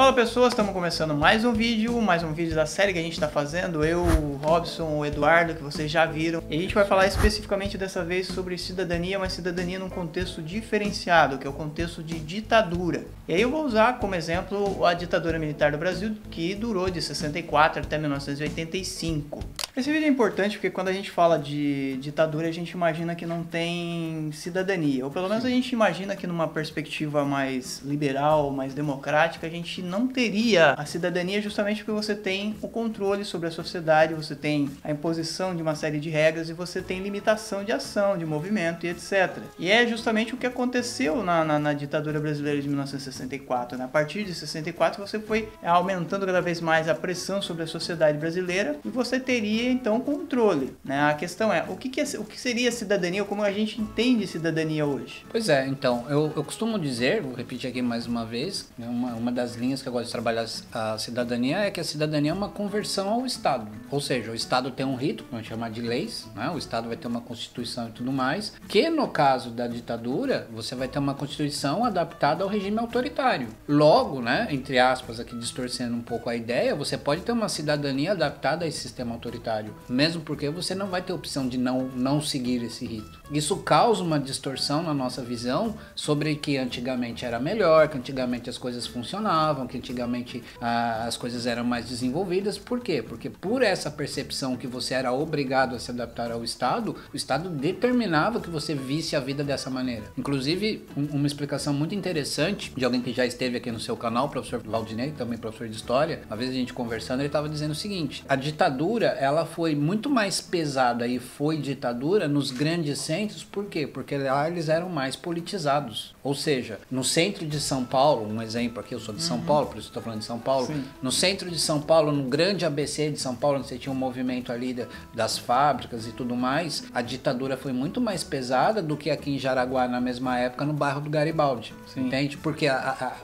Fala pessoas, estamos começando mais um vídeo da série que a gente está fazendo, eu, o Robson, o Eduardo, que vocês já viram. E a gente vai falar especificamente dessa vez sobre cidadania, mas cidadania num contexto diferenciado, que é o contexto de ditadura. E aí eu vou usar como exemplo a ditadura militar do Brasil, que durou de 64 até 1985. Esse vídeo é importante porque quando a gente fala de ditadura, a gente imagina que não tem cidadania, ou pelo menos a gente imagina que numa perspectiva mais liberal, mais democrática, a gente não teria a cidadania justamente porque você tem o controle sobre a sociedade, você tem a imposição de uma série de regras e você tem limitação de ação, de movimento e etc. E é justamente o que aconteceu na ditadura brasileira de 1964. Né? A partir de 64 você foi aumentando cada vez mais a pressão sobre a sociedade brasileira e você teria então controle. Né? A questão é, o que seria cidadania ou como a gente entende cidadania hoje? Pois é, então, eu costumo dizer, vou repetir aqui mais uma vez, né, uma das linhas que eu gosto de trabalhar a cidadania é que a cidadania é uma conversão ao Estado. Ou seja, o Estado tem um rito, vamos chamar de leis, né? O Estado vai ter uma Constituição e tudo mais, que no caso da ditadura, você vai ter uma Constituição adaptada ao regime autoritário. Logo, né, entre aspas, aqui distorcendo um pouco a ideia, você pode ter uma cidadania adaptada a esse sistema autoritário, mesmo porque você não vai ter opção de não seguir esse rito. Isso causa uma distorção na nossa visão sobre que antigamente era melhor, que antigamente as coisas funcionavam, que antigamente as coisas eram mais desenvolvidas. Por quê? Porque por essa percepção que você era obrigado a se adaptar ao Estado, o Estado determinava que você visse a vida dessa maneira. Inclusive, uma explicação muito interessante de alguém que já esteve aqui no seu canal, o professor Valdinei, também professor de História, uma vez a gente conversando, ele estava dizendo o seguinte: a ditadura, ela foi muito mais pesada e foi ditadura nos grandes centros. Por quê? Porque lá eles eram mais politizados. Ou seja, no centro de São Paulo, um exemplo aqui, eu sou de São Paulo, por isso estou falando de São Paulo. Sim. No centro de São Paulo, no grande ABC de São Paulo, onde você tinha um movimento ali das fábricas e tudo mais, a ditadura foi muito mais pesada do que aqui em Jaraguá, na mesma época, no bairro do Garibaldi. Sim. Entende? Porque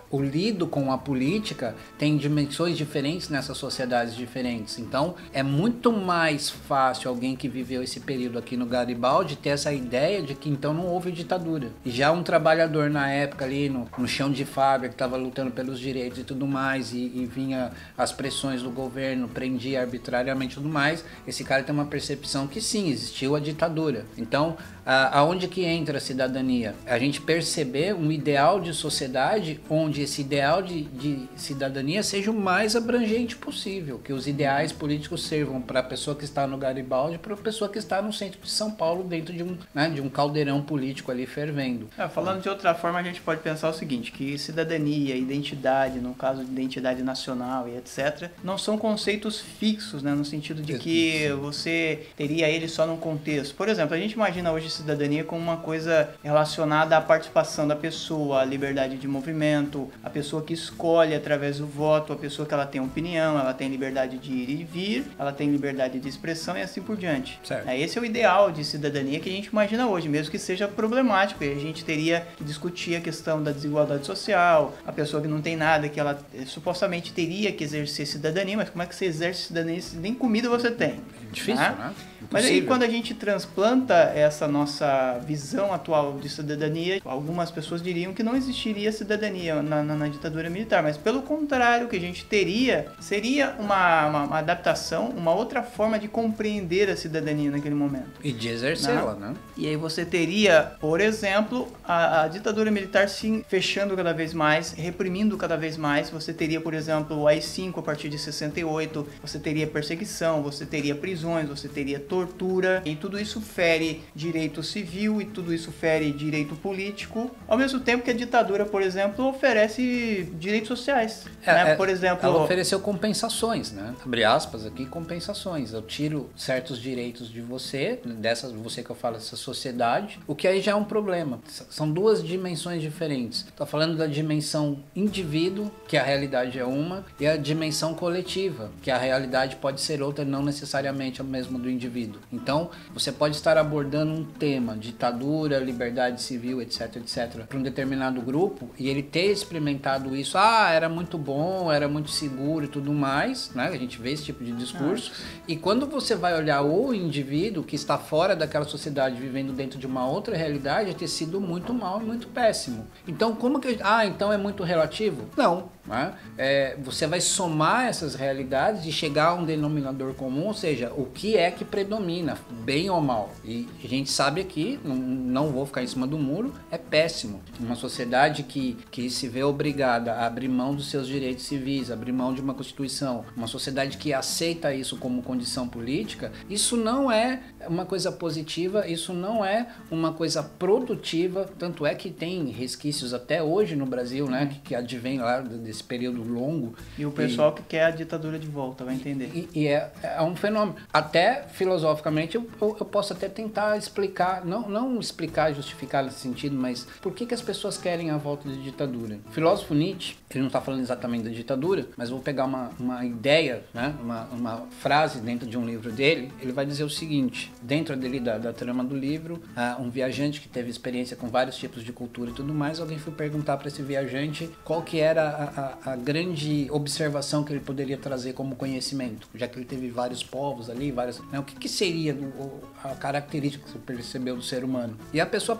o lido com a política tem dimensões diferentes nessas sociedades diferentes. Então, é muito mais fácil alguém que viveu esse período aqui no Garibaldi ter essa ideia de que então não houve ditadura. E já um trabalhador na época ali no chão de fábrica que estava lutando pelos direitos e tudo mais e vinha as pressões do governo, prendia arbitrariamente e tudo mais, esse cara tem uma percepção que sim, existiu a ditadura. Então, aonde que entra a cidadania? A gente perceber um ideal de sociedade onde esse ideal de cidadania seja o mais abrangente possível, que os ideais políticos servam para a pessoa que está no Garibaldi e para a pessoa que está no centro de São Paulo, dentro de um caldeirão político ali fervendo. Falando de outra forma, a gente pode pensar o seguinte, que cidadania, identidade, no caso de identidade nacional e etc., não são conceitos fixos, né, no sentido de que você teria ele só num contexto. Por exemplo, a gente imagina hoje cidadania como uma coisa relacionada à participação da pessoa, à liberdade de movimento, a pessoa que escolhe através do voto, a pessoa que ela tem opinião, ela tem liberdade de ir e vir, ela tem liberdade de expressão e assim por diante. Certo. Esse é o ideal de cidadania que a gente imagina hoje, mesmo que seja problemático, e a gente teria que discutir a questão da desigualdade social, a pessoa que não tem nada, que ela supostamente teria que exercer cidadania, mas como é que você exerce cidadania se nem comida você tem? É difícil, né? Mas aí quando a gente transplanta essa nossa visão atual de cidadania, algumas pessoas diriam que não existiria cidadania na ditadura militar, mas pelo contrário, o que a gente teria seria uma adaptação, uma outra forma de compreender a cidadania naquele momento. E de exercê-la, né? E aí você teria, por exemplo, a ditadura militar se fechando cada vez mais, reprimindo cada vez mais. Você teria, por exemplo, o AI-5 a partir de 68, você teria perseguição, você teria prisões, você teria tortura, e tudo isso fere direito civil e tudo isso fere direito político, ao mesmo tempo que a ditadura, por exemplo, oferece direitos sociais. Por exemplo, ela ofereceu compensações, né? Abre aspas aqui, compensações. Eu tiro certos direitos de você, você que eu falo, essa sociedade, o que aí já é um problema. São duas dimensões diferentes. Tô falando da dimensão indivíduo, que a realidade é uma, e a dimensão coletiva, que a realidade pode ser outra, não necessariamente o mesmo do indivíduo. indivíduo. Então, você pode estar abordando um tema, ditadura, liberdade civil, etc, etc, para um determinado grupo e ele ter experimentado isso, era muito bom, era muito seguro e tudo mais, né? A gente vê esse tipo de discurso. E quando você vai olhar o indivíduo que está fora daquela sociedade, vivendo dentro de uma outra realidade, é ter sido muito mal e muito péssimo. Então, como que... então é muito relativo? Não. Né? Você vai somar essas realidades e chegar a um denominador comum, ou seja, o que é que predomina, bem ou mal. E a gente sabe aqui, não vou ficar em cima do muro, é péssimo. Uma sociedade que se vê obrigada a abrir mão dos seus direitos civis, abrir mão de uma Constituição, uma sociedade que aceita isso como condição política, isso não é uma coisa positiva, isso não é uma coisa produtiva, tanto é que tem resquícios até hoje no Brasil, né, que advém lá desse período longo. E o pessoal que quer a ditadura de volta, vai entender. E é um fenômeno. Até filosoficamente eu posso até tentar explicar, não explicar, justificar nesse sentido, mas por que as pessoas querem a volta da ditadura? O filósofo Nietzsche, ele não está falando exatamente da ditadura, mas vou pegar uma ideia, né, uma frase dentro de um livro dele, ele vai dizer o seguinte, dentro dele da trama do livro, um viajante que teve experiência com vários tipos de cultura e tudo mais, alguém foi perguntar para esse viajante qual que era a grande observação que ele poderia trazer como conhecimento, já que ele teve vários povos ali, né, o que seria a característica que você percebeu do ser humano? E a pessoa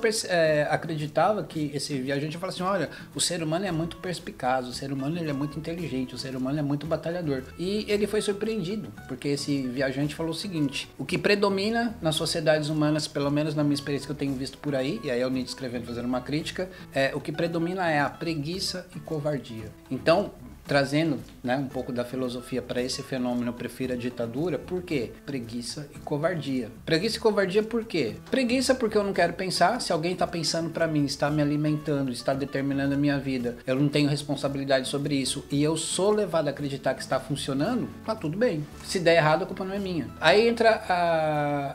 acreditava que esse viajante falava assim, olha, o ser humano é muito perspicaz, o ser humano ele é muito inteligente, o ser humano é muito batalhador. E ele foi surpreendido, porque esse viajante falou o seguinte, o que predomina nas sociedades humanas, pelo menos na minha experiência que eu tenho visto por aí, e aí é o Nietzsche escrevendo, fazendo uma crítica, o que predomina é a preguiça e covardia. Então, trazendo, né, um pouco da filosofia para esse fenômeno, eu prefiro a ditadura, por quê? Preguiça e covardia. Preguiça e covardia por quê? Preguiça porque eu não quero pensar, se alguém está pensando para mim, está me alimentando, está determinando a minha vida, eu não tenho responsabilidade sobre isso e eu sou levado a acreditar que está funcionando, tá tudo bem. Se der errado, a culpa não é minha. Aí entra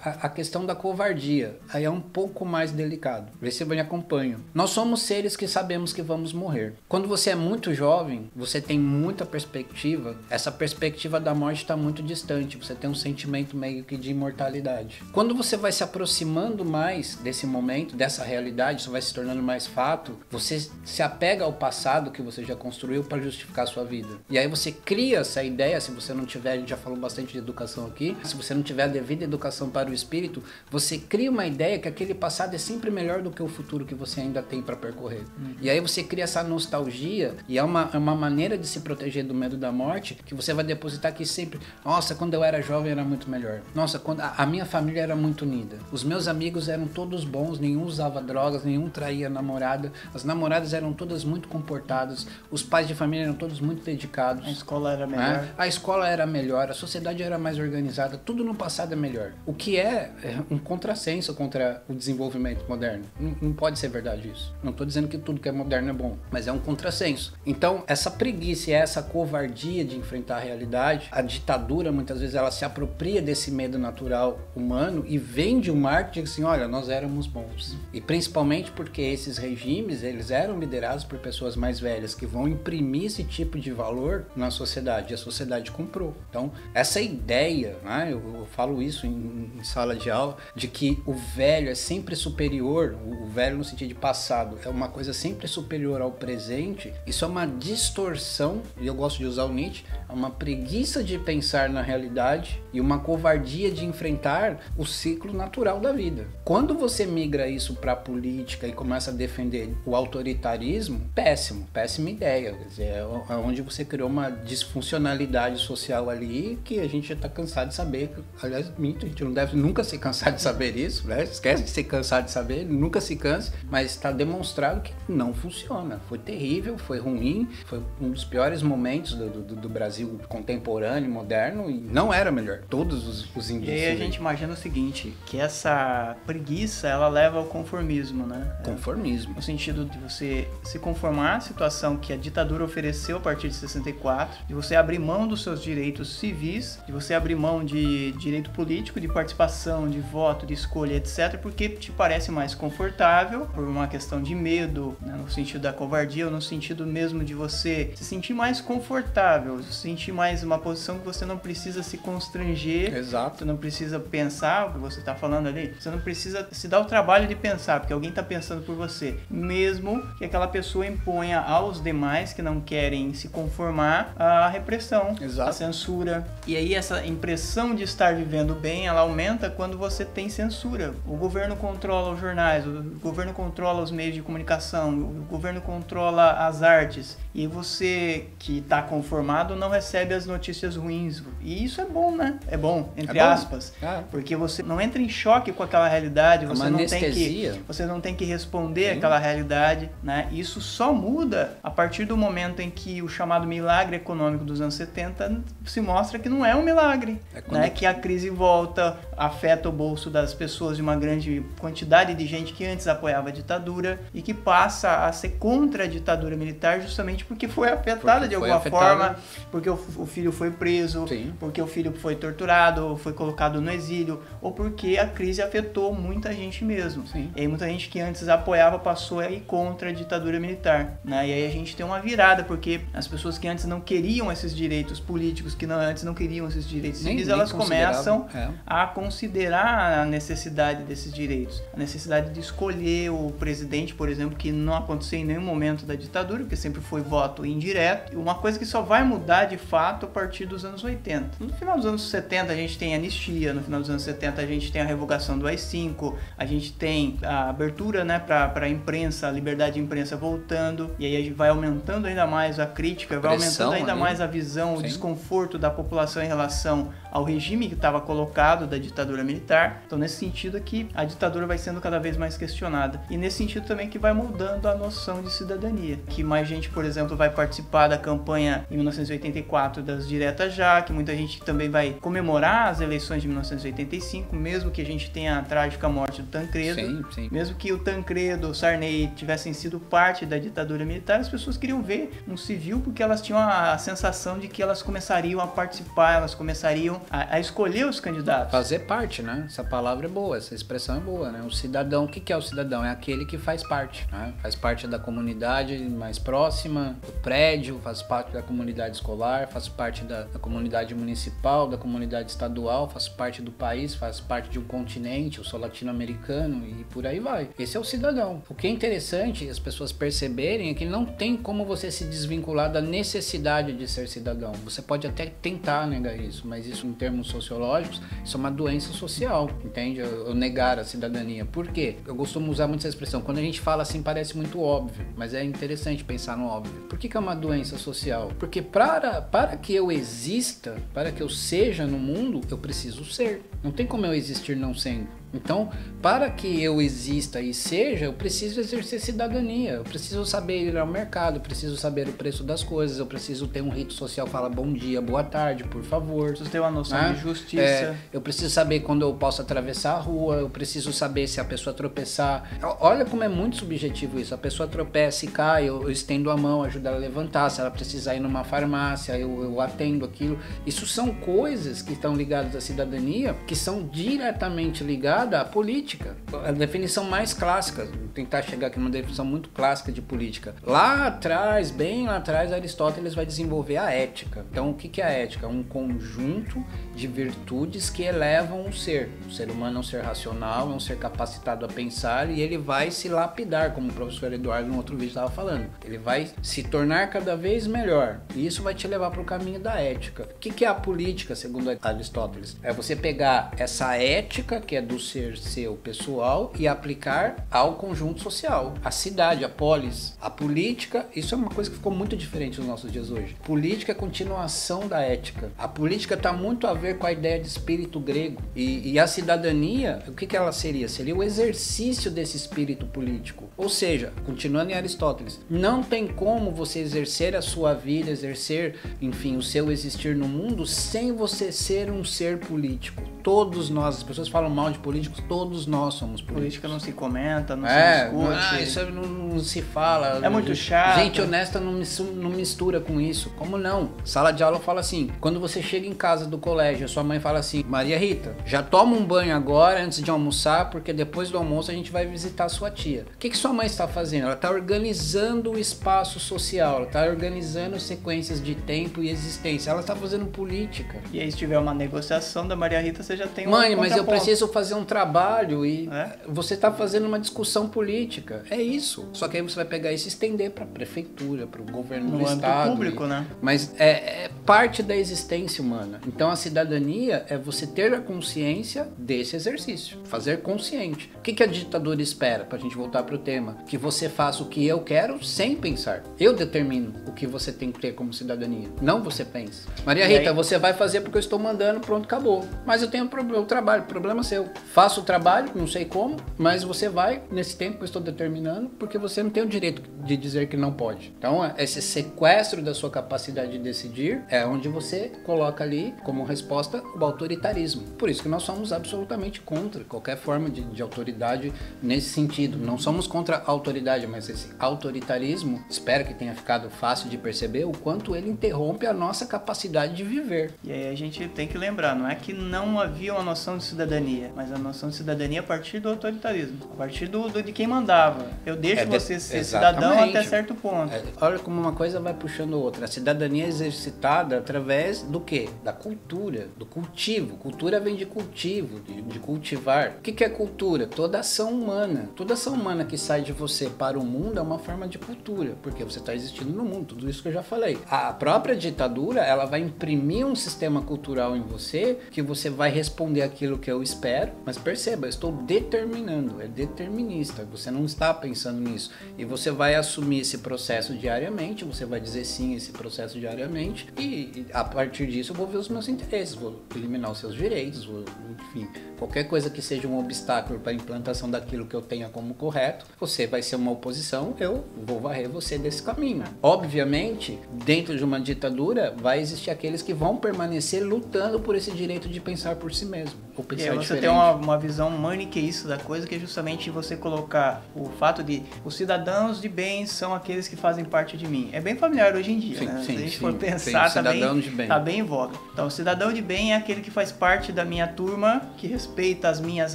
a questão da covardia, aí é um pouco mais delicado. Vê se eu me acompanho. Nós somos seres que sabemos que vamos morrer. Quando você é muito jovem, você tem muita perspectiva, essa perspectiva da morte está muito distante, você tem um sentimento meio que de imortalidade. Quando você vai se aproximando mais desse momento, dessa realidade, isso vai se tornando mais fato, você se apega ao passado que você já construiu para justificar a sua vida. E aí você cria essa ideia, se você não tiver, a gente já falou bastante de educação aqui, se você não tiver a devida educação para o espírito, você cria uma ideia que aquele passado é sempre melhor do que o futuro que você ainda tem para percorrer. E aí você cria essa nostalgia e é uma maneira de se proteger do medo da morte, que você vai depositar aqui sempre, nossa, quando eu era jovem era muito melhor, nossa, quando a minha família era muito unida, os meus amigos eram todos bons, nenhum usava drogas, nenhum traía a namorada, as namoradas eram todas muito comportadas, os pais de família eram todos muito dedicados, a escola era melhor, a escola era melhor, a sociedade era mais organizada, tudo no passado é melhor, o que é um contrassenso contra o desenvolvimento moderno. Não pode ser verdade isso, não estou dizendo que tudo que é moderno é bom, mas é um contrassenso. Então essa preguiça e essa covardia de enfrentar a realidade, a ditadura muitas vezes ela se apropria desse medo natural humano e vende o marketing assim, olha, nós éramos bons. E principalmente porque esses regimes, eles eram liderados por pessoas mais velhas que vão imprimir esse tipo de valor na sociedade, e a sociedade comprou. Então, essa ideia, né, eu falo isso em sala de aula, de que o velho é sempre superior, o velho no sentido de passado, é uma coisa sempre superior ao presente, isso é uma distorção, e eu gosto de usar o Nietzsche, é uma preguiça de pensar na realidade e uma covardia de enfrentar o ciclo natural da vida. Quando você migra isso para a política e começa a defender o autoritarismo, péssima ideia. Quer dizer, é onde você criou uma disfuncionalidade social ali que a gente já está cansado de saber. Aliás, a gente não deve nunca se cansar de saber isso, né? Esquece de se cansar de saber, nunca se canse, mas está demonstrado que não funciona. Foi terrível, foi ruim, foi um dos piores momentos do Brasil contemporâneo, moderno, e não era melhor. Todos os indícios. E aí a gente imagina o seguinte, que essa preguiça, ela leva ao conformismo, né? Conformismo. No sentido de você se conformar à situação que a ditadura ofereceu a partir de 64, de você abrir mão dos seus direitos civis, de você abrir mão de direito político, de participação, de voto, de escolha, etc., porque te parece mais confortável, por uma questão de medo, né? No sentido da covardia, ou no sentido mesmo de você se sentir sentir mais confortável, se sentir mais uma posição que você não precisa se constranger. Exato. Você não precisa pensar o que você está falando ali. Você não precisa se dar o trabalho de pensar, porque alguém está pensando por você. Mesmo que aquela pessoa imponha aos demais que não querem se conformar a repressão, Exato. a censura. E aí essa impressão de estar vivendo bem, ela aumenta quando você tem censura. O governo controla os jornais, o governo controla os meios de comunicação, o governo controla as artes. E você que está conformado não recebe as notícias ruins. E isso é bom, né? É bom, entre aspas. Porque você não entra em choque com aquela realidade, você não tem que responder àquela realidade, né? Isso só muda a partir do momento em que o chamado milagre econômico dos anos 70 se mostra que não é um milagre, né? Que a crise volta, afeta o bolso das pessoas, de uma grande quantidade de gente que antes apoiava a ditadura e que passa a ser contra a ditadura militar justamente porque foi afetada de alguma forma, porque o filho foi preso, porque o filho foi torturado, foi colocado no exílio, ou porque a crise afetou muita gente mesmo. E aí muita gente que antes apoiava passou a ir contra a ditadura militar, né? E aí a gente tem uma virada, porque as pessoas que antes não queriam esses direitos políticos, que antes não queriam esses direitos civis, elas começam a considerar a necessidade desses direitos, a necessidade de escolher o presidente, por exemplo, que não aconteceu em nenhum momento da ditadura, porque sempre foi voto indireto. Uma coisa que só vai mudar de fato a partir dos anos 80. No final dos anos 70 a gente tem anistia, no final dos anos 70 a gente tem a revogação do AI-5, a gente tem a abertura, né, para a imprensa, a liberdade de imprensa voltando, e aí a gente vai aumentando ainda mais a crítica, vai aumentando ainda mais a visão, o desconforto da população em relação ao regime que estava colocado da ditadura militar. Então, nesse sentido aqui, a ditadura vai sendo cada vez mais questionada. E nesse sentido também que vai mudando a noção de cidadania. Que mais gente, por exemplo, vai participar da campanha em 1984 das Diretas Já, que muita gente também vai comemorar as eleições de 1985, mesmo que a gente tenha a trágica morte do Tancredo. Mesmo que o Tancredo, o Sarney tivessem sido parte da ditadura militar, as pessoas queriam ver um civil porque elas tinham a sensação de que elas começariam a participar, elas começariam a escolher os candidatos. Fazer parte, né? Essa palavra é boa, essa expressão é boa, né? O cidadão, o que é o cidadão? É aquele que faz parte, né? Faz parte da comunidade mais próxima, do prédio, faz parte da comunidade escolar, faz parte da comunidade municipal, da comunidade estadual, faz parte do país, faz parte de um continente, eu sou latino-americano e por aí vai. Esse é o cidadão. O que é interessante as pessoas perceberem é que não tem como você se desvincular da necessidade de ser cidadão. Você pode até tentar negar isso, mas isso em termos sociológicos, isso é uma doença social, entende? Eu negar a cidadania. Por quê? Eu costumo usar muito essa expressão. Quando a gente fala assim parece muito óbvio, mas é interessante pensar no óbvio. Por que é uma doença social? Porque para que eu exista, para que eu seja no mundo, eu preciso ser. Não tem como eu existir não sendo. Então, para que eu exista e seja, eu preciso exercer cidadania, eu preciso saber ir ao mercado, eu preciso saber o preço das coisas, eu preciso ter um rito social que fala bom dia, boa tarde, por favor. Preciso ter uma noção de justiça. Eu preciso saber quando eu posso atravessar a rua, eu preciso saber se a pessoa tropeçar. Olha como é muito subjetivo isso, a pessoa tropeça e cai, eu estendo a mão, ajudo ela a levantar, se ela precisar ir numa farmácia, eu atendo aquilo. Isso são coisas que estão ligadas à cidadania, que são diretamente ligadas à política. A definição mais clássica, vou tentar chegar aqui numa definição muito clássica de política. Lá atrás, bem lá atrás, Aristóteles vai desenvolver a ética. Então, o que é a ética? Um conjunto de virtudes que elevam o ser. O ser humano é um ser racional, é um ser capacitado a pensar e ele vai se lapidar, como o professor Eduardo no outro vídeo estava falando. Ele vai se tornar cada vez melhor. E isso vai te levar para o caminho da ética. O que é a política, segundo Aristóteles? É você pegar essa ética, que é do ser seu pessoal, e aplicar ao conjunto social. A cidade, a polis, a política, isso é uma coisa que ficou muito diferente nos nossos dias hoje. Política é continuação da ética. A política está muito a ver com a ideia de espírito grego. E a cidadania, o que ela seria? Seria o exercício desse espírito político. Ou seja, continuando em Aristóteles, não tem como você exercer a sua vida, exercer, enfim, o seu existir no mundo sem você ser um ser político. Todos nós, as pessoas falam mal de política, políticos, todos nós somos políticos. Política não se comenta, não se discute. Isso não se fala. É muito chato. Gente honesta não mistura com isso. Como não? Sala de aula fala assim, quando você chega em casa do colégio, a sua mãe fala assim, Maria Rita, já toma um banho agora antes de almoçar, porque depois do almoço a gente vai visitar a sua tia. O que sua mãe está fazendo? Ela está organizando o espaço social, ela está organizando sequências de tempo e existência, ela está fazendo política. E aí se tiver uma negociação da Maria Rita, você já tem Mãe, mas eu preciso fazer um trabalho e você está fazendo uma discussão política. É isso. Só que aí você vai pegar isso e estender para a prefeitura, para o governo do estado. Público, né? Mas é parte da existência humana. Então a cidadania é você ter a consciência desse exercício. Fazer consciente. O que a ditadura espera, para a gente voltar para o tema? Que você faça o que eu quero sem pensar. Eu determino o que você tem que ter como cidadania. Não você pensa. Maria Rita, você vai fazer porque eu estou mandando, pronto, acabou. Mas eu tenho o trabalho, problema seu. Faço o trabalho, não sei como, mas você vai nesse tempo que eu estou determinando, porque você não tem o direito de dizer que não pode. Então, esse sequestro da sua capacidade de decidir é onde você coloca ali, como resposta, o autoritarismo. Por isso que nós somos absolutamente contra qualquer forma de autoridade nesse sentido. Não somos contra a autoridade, mas esse autoritarismo, espero que tenha ficado fácil de perceber o quanto ele interrompe a nossa capacidade de viver. E aí a gente tem que lembrar, não é que não havia uma noção de cidadania, mas a noção de cidadania a partir do autoritarismo, a partir de quem mandava. Eu deixo você ser cidadão até certo ponto. Olha como uma coisa vai puxando outra. A cidadania é exercitada através do quê? Da cultura, do cultivo. Cultura vem de cultivo, de cultivar. O que é cultura? Toda ação humana. Toda ação humana que sai de você para o mundo é uma forma de cultura, porque você está existindo no mundo. Tudo isso que eu já falei. A própria ditadura, ela vai imprimir um sistema cultural em você, que você vai responder aquilo que eu espero, mas perceba, eu estou determinando, é determinista, você não está pensando nisso, e você vai assumir esse processo diariamente, você vai dizer sim a esse processo diariamente, e a partir disso eu vou ver os meus interesses, vou eliminar os seus direitos, enfim, qualquer coisa que seja um obstáculo para a implantação daquilo que eu tenha como correto, você vai ser uma oposição, eu vou varrer você desse caminho. Obviamente, dentro de uma ditadura, vai existir aqueles que vão permanecer lutando por esse direito de pensar por si mesmo, ou pensar diferente. Você tem uma visão maniqueísta da coisa, que é justamente você colocar o fato de os cidadãos de bem são aqueles que fazem parte de mim. É bem familiar hoje em dia, sim, né? Sim, se a gente for pensar, tá bem em voga. Então, o cidadão de bem é aquele que faz parte da minha turma, que respeita as minhas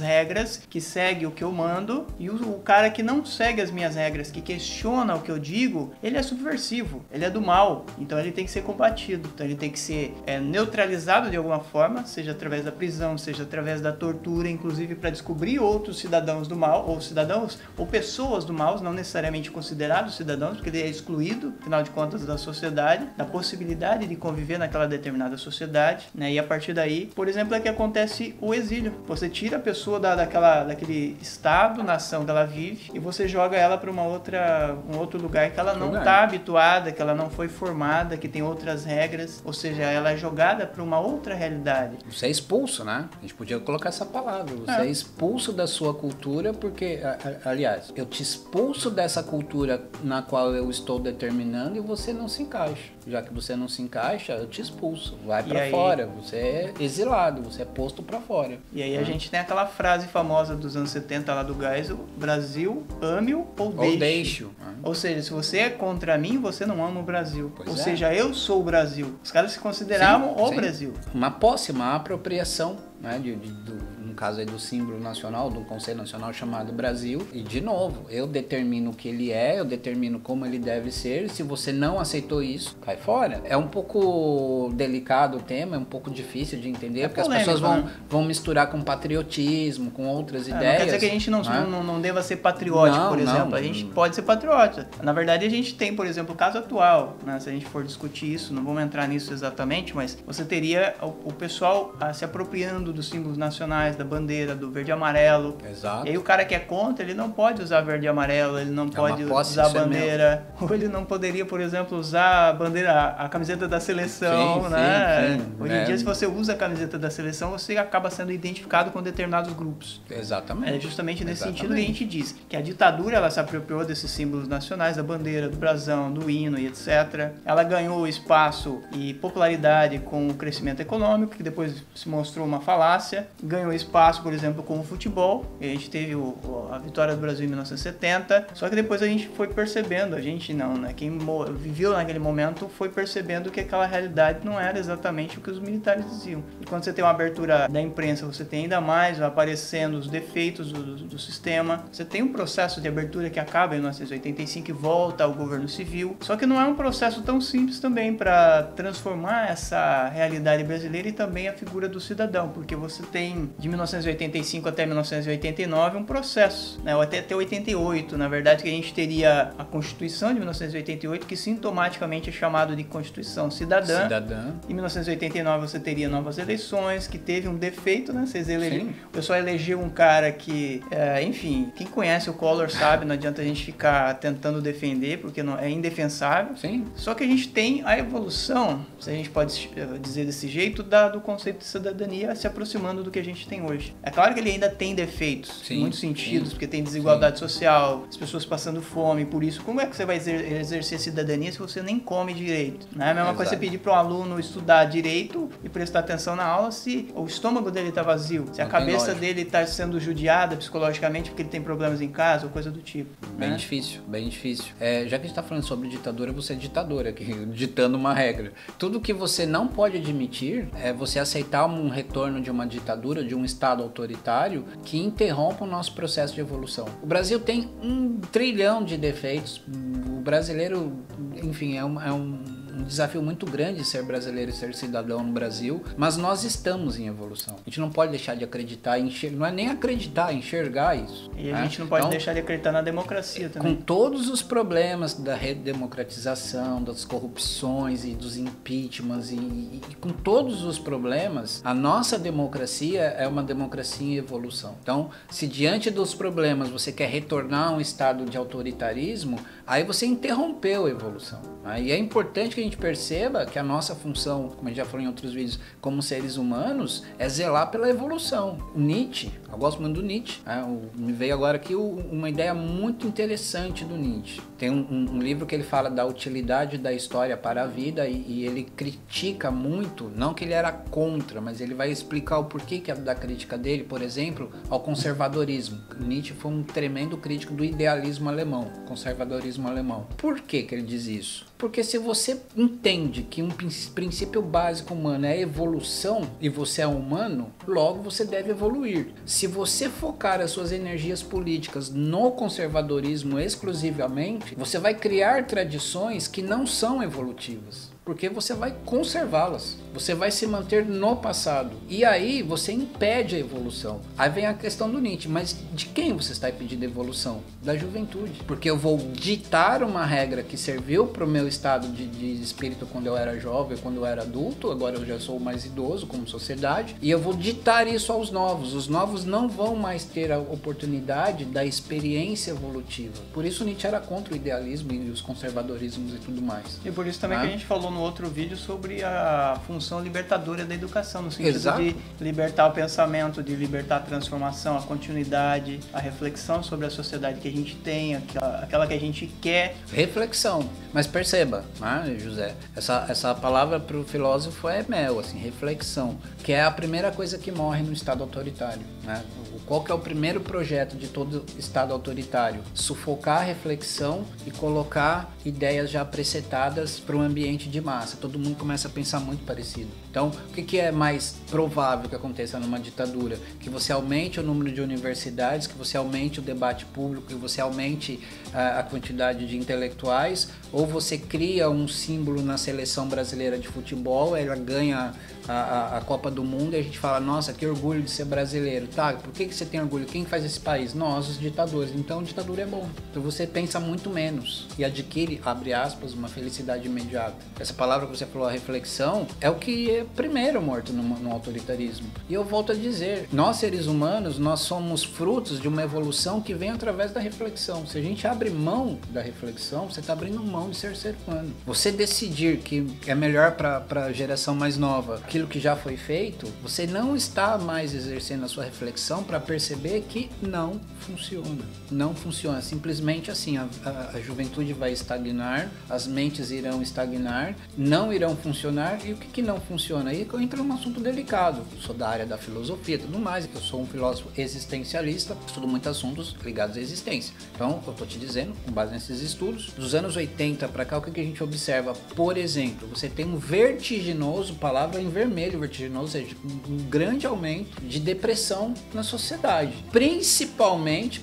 regras, que segue o que eu mando, e o cara que não segue as minhas regras, que questiona o que eu digo, ele é subversivo, ele é do mal, então ele tem que ser combatido, então ele tem que ser neutralizado de alguma forma, seja através da prisão, seja através da tortura, inclusive para descobrir outros cidadãos do mal, ou cidadãos, ou pessoas do mal, não necessariamente considerados cidadãos, porque ele é excluído, afinal de contas, da sociedade, da possibilidade de conviver naquela determinada sociedade, né? E a partir daí, por exemplo, é que acontece o exílio. Você tira a pessoa daquele estado, nação que ela vive, e você joga ela para um outro lugar que ela não está habituada, que ela não foi formada, que tem outras regras, ou seja, ela é jogada para uma outra realidade. Você é expulso, né? A gente podia colocar essa palavra. Você é expulso da sua cultura porque, aliás, eu te expulso dessa cultura na qual eu estou determinando e você não se encaixa. Já que você não se encaixa, eu te expulso. Vai para fora. Você é exilado, você é posto para fora. E aí a gente tem aquela frase famosa dos anos 70 lá do Geisel: Brasil, ame-o ou deixe-o. Ou seja, se você é contra mim, você não ama o Brasil. Ou seja, eu sou o Brasil. Os caras se consideravam o Brasil. Uma posse, uma apropriação, né, no caso aí do símbolo nacional, do Conselho Nacional chamado Brasil. E de novo, eu determino o que ele é, eu determino como ele deve ser. Se você não aceitou isso, cai fora. É um pouco delicado o tema, é um pouco difícil de entender, porque polêmico, as pessoas vão misturar com patriotismo, com outras ideias. Não quer dizer que a gente não deva ser patriótico, por exemplo. A gente pode ser patriota. Na verdade, a gente tem, por exemplo, o caso atual, né? Se a gente for discutir isso, não vamos entrar nisso exatamente, mas você teria o pessoal se apropriando dos símbolos nacionais, da bandeira, do verde e amarelo. Exato. E aí o cara que é contra, ele não pode usar verde e amarelo, ele não pode usar a bandeira, ou ele não poderia, por exemplo, usar a bandeira, a camiseta da seleção, sim, né? Sim. Hoje em dia, se você usa a camiseta da seleção, você acaba sendo identificado com determinados grupos. Exatamente. É justamente nesse sentido que a gente diz que a ditadura, ela se apropriou desses símbolos nacionais, da bandeira, do brasão, do hino e etc. Ela ganhou espaço e popularidade com o crescimento econômico, que depois se mostrou uma falácia, ganhou espaço espaço, por exemplo, com o futebol. A gente teve a vitória do Brasil em 1970, só que depois a gente foi percebendo, a gente não, né? Quem viveu naquele momento foi percebendo que aquela realidade não era exatamente o que os militares diziam. E quando você tem uma abertura da imprensa, você tem ainda mais aparecendo os defeitos do sistema. Você tem um processo de abertura que acaba em 1985 e volta ao governo civil. Só que não é um processo tão simples também para transformar essa realidade brasileira e também a figura do cidadão, porque você tem de 1985 até 1989 um processo, né? Ou até 88, na verdade, que a gente teria a Constituição de 1988, que sintomaticamente é chamado de Constituição Cidadã. Em 1989 você teria novas eleições, que teve um defeito, né? O pessoal elegeu um cara que, enfim, quem conhece o Collor sabe, não adianta a gente ficar tentando defender, porque não, é indefensável. Sim. Só que a gente tem a evolução, se a gente pode dizer desse jeito, do conceito de cidadania se aproximando do que a gente tem hoje. É claro que ele ainda tem defeitos, em muitos sentidos, porque tem desigualdade social, as pessoas passando fome, por isso, como é que você vai exercer cidadania se você nem come direito? Não é a mesma coisa você pedir para um aluno estudar direito e prestar atenção na aula se o estômago dele está vazio, se a cabeça dele está sendo judiada psicologicamente porque ele tem problemas em casa ou coisa do tipo. Bem difícil, bem difícil. Já que a gente está falando sobre ditadura, você é ditador aqui, ditando uma regra. Tudo que você não pode admitir é você aceitar um retorno de uma ditadura, de um Estado autoritário que interrompa o nosso processo de evolução. O Brasil tem 1 trilhão de defeitos. O brasileiro, enfim, é um desafio muito grande ser brasileiro e ser cidadão no Brasil, mas nós estamos em evolução. A gente não pode deixar de acreditar, não é nem acreditar, enxergar isso. E a gente não pode deixar de acreditar na democracia também. Com todos os problemas da redemocratização, das corrupções e dos impeachments e com todos os problemas, a nossa democracia é uma democracia em evolução. Então, se diante dos problemas você quer retornar a um estado de autoritarismo, aí você interrompeu a evolução. E é importante que a gente perceba que a nossa função, como a gente já falou em outros vídeos, como seres humanos, é zelar pela evolução. O Nietzsche, eu gosto muito do Nietzsche, me veio agora aqui uma ideia muito interessante do Nietzsche. Tem um livro que ele fala da utilidade da história para a vida e ele critica muito, não que ele era contra, mas ele vai explicar o porquê que é da crítica dele, por exemplo, ao conservadorismo. Nietzsche foi um tremendo crítico do idealismo alemão, conservadorismo alemão. Por que ele diz isso? Porque se você entende que um princípio básico humano é a evolução e você é humano, logo você deve evoluir. Se você focar as suas energias políticas no conservadorismo exclusivamente, você vai criar tradições que não são evolutivas. Porque você vai conservá-las, você vai se manter no passado. E aí você impede a evolução. Aí vem a questão do Nietzsche, mas de quem você está impedindo a evolução? Da juventude. Porque eu vou ditar uma regra que serviu para o meu estado de espírito quando eu era jovem, quando eu era adulto, agora eu já sou mais idoso como sociedade, e eu vou ditar isso aos novos. Os novos não vão mais ter a oportunidade da experiência evolutiva. Por isso Nietzsche era contra o idealismo e os conservadorismos e tudo mais. E por isso também que a gente falou no outro vídeo sobre a função libertadora da educação, no sentido de libertar o pensamento, de libertar a transformação, a continuidade, a reflexão sobre a sociedade que a gente tem, aquela que a gente quer. Reflexão. Mas perceba, José, essa palavra para o filósofo é mel, assim, reflexão, que é a primeira coisa que morre no Estado autoritário, né? Qual que é o primeiro projeto de todo Estado autoritário? Sufocar a reflexão e colocar ideias já presetadas para um ambiente de massa. Todo mundo começa a pensar muito parecido. Então, o que é mais provável que aconteça numa ditadura? Que você aumente o número de universidades, que você aumente o debate público, que você aumente a quantidade de intelectuais, ou você cria um símbolo na seleção brasileira de futebol, ela ganha a Copa do Mundo e a gente fala, nossa, que orgulho de ser brasileiro. Tá, por que você tem orgulho? Quem faz esse país? Nós, os ditadores. Então, ditadura é bom. Então, você pensa muito menos e adquire, abre aspas, uma felicidade imediata. Essa palavra que você falou, a reflexão, é o que é primeiro morto no autoritarismo. E eu volto a dizer, nós seres humanos, nós somos frutos de uma evolução que vem através da reflexão. Se a gente abre mão da reflexão, você está abrindo mão de ser humano. Você decidir que é melhor para a geração mais nova aquilo que já foi feito, você não está mais exercendo a sua reflexão para perceber que não funciona. Não funciona. Simplesmente assim, a juventude vai estagnar, as mentes irão estagnar não irão funcionar. E o que não funciona? Aí entra num assunto delicado. Eu sou da área da filosofia e tudo mais, eu sou um filósofo existencialista, estudo muitos assuntos ligados à existência. Então, eu tô te dizendo, com base nesses estudos, dos anos 80 para cá, o que a gente observa? Por exemplo, você tem um vertiginoso, palavra em vermelho, vertiginoso, ou seja, um grande aumento de depressão na sociedade. Principalmente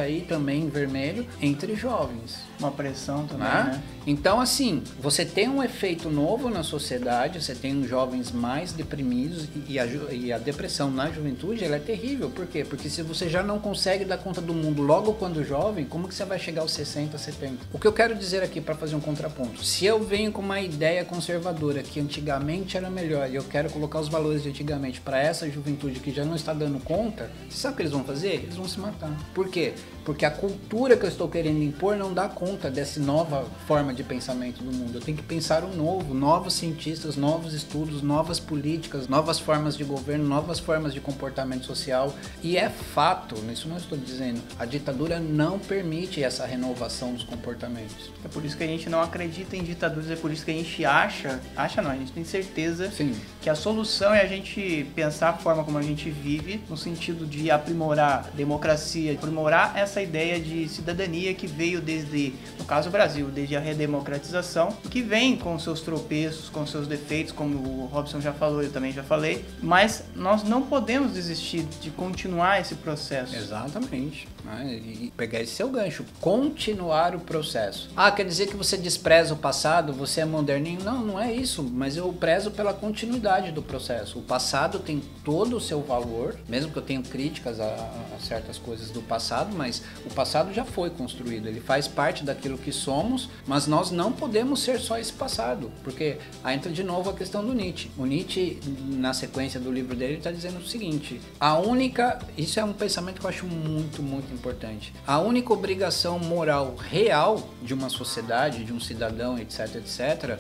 aí também em vermelho, entre jovens. Uma pressão também, né? Então, assim, você tem um efeito novo na sociedade, você tem os jovens mais deprimidos e a depressão na juventude, ela é terrível. Por quê? Porque se você já não consegue dar conta do mundo logo quando jovem, como que você vai chegar aos 60, 70? O que eu quero dizer aqui para fazer um contraponto, se eu venho com uma ideia conservadora que antigamente era melhor e eu quero colocar os valores de antigamente para essa juventude que já não está dando conta, você sabe o que eles vão fazer? Eles vão se matar. Por quê? Porque a cultura que eu estou querendo impor não dá conta dessa nova forma de pensamento do mundo. Eu tenho que pensar o novo, novos cientistas, novos estudos, novas políticas, novas formas de governo, novas formas de comportamento social. E é fato, isso não estou dizendo, a ditadura não permite essa renovação dos comportamentos. É por isso que a gente não acredita em ditaduras, é por isso que a gente acha não, a gente tem certeza Sim. que a solução é a gente pensar a forma como a gente vive, no sentido de aprimorar a democracia, aprimorar essa ideia de cidadania que veio desde, no caso, o Brasil, desde a redemocratização, que vem com seus tropeços, com seus defeitos, como o Robson já falou, eu também já falei, mas nós não podemos desistir de continuar esse processo. Exatamente. E pegar esse seu gancho, continuar o processo. Quer dizer que você despreza o passado, você é moderninho? Não, não é isso, mas eu prezo pela continuidade do processo. O passado tem todo o seu valor, mesmo que eu tenha críticas a certas coisas do passado, mas o passado já foi construído, ele faz parte daquilo que somos, mas nós não podemos ser só esse passado, porque aí entra de novo a questão do Nietzsche. O Nietzsche, na sequência do livro dele, está dizendo o seguinte, isso é um pensamento que eu acho muito, muito importante. A única obrigação moral real de uma sociedade, de um cidadão, etc, etc,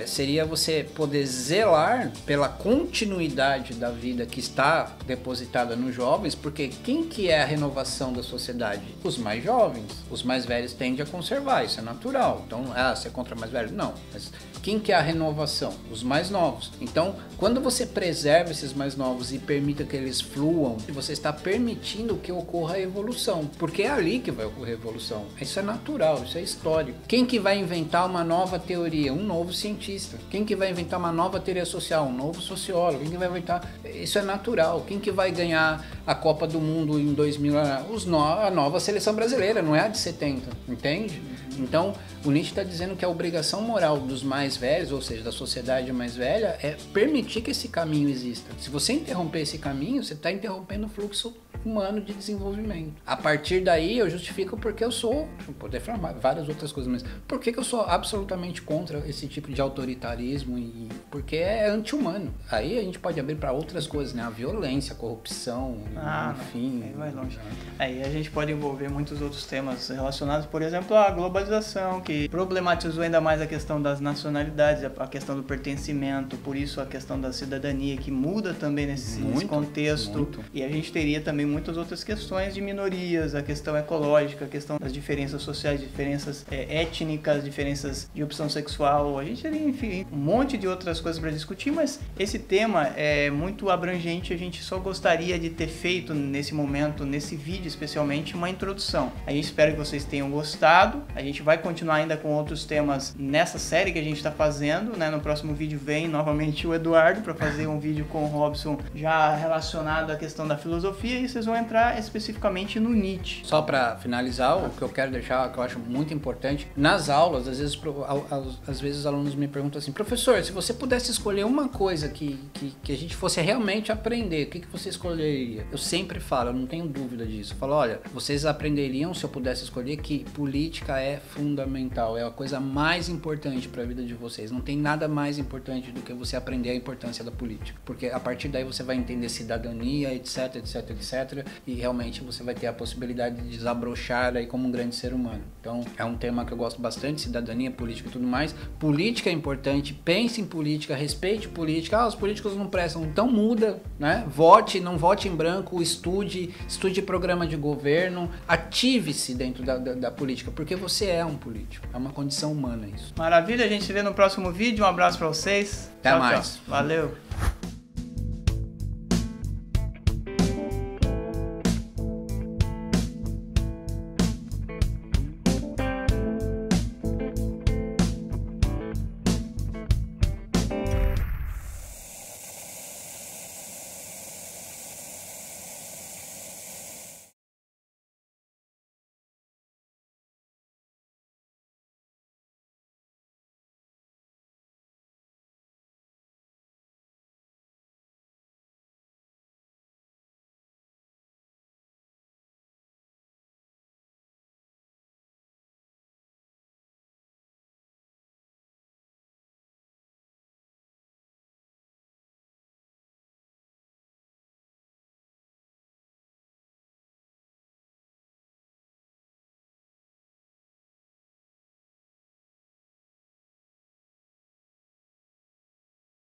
seria você poder zelar pela continuidade da vida que está depositada nos jovens, porque quem que é a renovação da sociedade? Os mais jovens. Os mais velhos tendem a conservar, isso é natural. Então, você é contra mais velho? Não. Mas quem que é a renovação? Os mais novos. Então, quando você preserva esses mais novos e permita que eles fluam, você está permitindo que ocorra a evolução. Porque é ali que vai ocorrer a evolução. Isso é natural, isso é histórico. Quem que vai inventar uma nova teoria? Um novo cientista. Quem que vai inventar uma nova teoria social? Um novo sociólogo. Quem que vai inventar? Isso é natural. Quem que vai ganhar a Copa do Mundo em 2000? A nova seleção brasileira, não é a de 70, entende? Então, o Nietzsche está dizendo que a obrigação moral dos mais velhos, ou seja, da sociedade mais velha, é permitir que esse caminho exista. Se você interromper esse caminho, você está interrompendo o fluxo humano de desenvolvimento. A partir daí, eu justifico porque eu sou, poder falar várias outras coisas, mas por que eu sou absolutamente contra esse tipo de autoritarismo e porque é anti-humano. Aí a gente pode abrir para outras coisas, né? A violência, a corrupção, enfim. Aí vai longe. Aí a gente pode envolver muitos outros temas relacionados, por exemplo, à globalização, que problematizou ainda mais a questão das nacionalidades, a questão do pertencimento, por isso a questão da cidadania, que muda também nesse contexto. Muito. E a gente teria também muitas outras questões de minorias, a questão ecológica, a questão das diferenças sociais, diferenças étnicas, diferenças de opção sexual. A gente teria, enfim, um monte de outras coisas para discutir, mas esse tema é muito abrangente. A gente só gostaria de ter feito nesse momento, nesse vídeo especialmente, uma introdução. A gente espera que vocês tenham gostado. A gente vai continuar ainda com outros temas nessa série que a gente está fazendo, né? No próximo vídeo vem novamente o Eduardo para fazer um vídeo com o Robson já relacionado à questão da filosofia, e vocês vão entrar especificamente no Nietzsche. Só para finalizar, o que eu quero deixar, que eu acho muito importante, nas aulas, às vezes os alunos me perguntam assim, professor, se você pudesse escolher uma coisa que a gente fosse realmente aprender, o que você escolheria? Eu sempre falo, eu não tenho dúvida disso. Eu falo, olha, vocês aprenderiam, se eu pudesse escolher, que política é fundamental, é a coisa mais importante para a vida de vocês. Não tem nada mais importante do que você aprender a importância da política, porque a partir daí você vai entender cidadania, etc, etc, etc. etc. E realmente você vai ter a possibilidade de desabrochar aí como um grande ser humano. Então é um tema que eu gosto bastante, cidadania, política e tudo mais. Política é importante, pense em política, respeite política. Os políticos não prestam, então muda, né? Vote, não vote em branco, estude programa de governo, ative-se dentro da política, porque você é um político, é uma condição humana isso. Maravilha, a gente se vê no próximo vídeo, um abraço pra vocês. Até mais. Tchau. Valeu.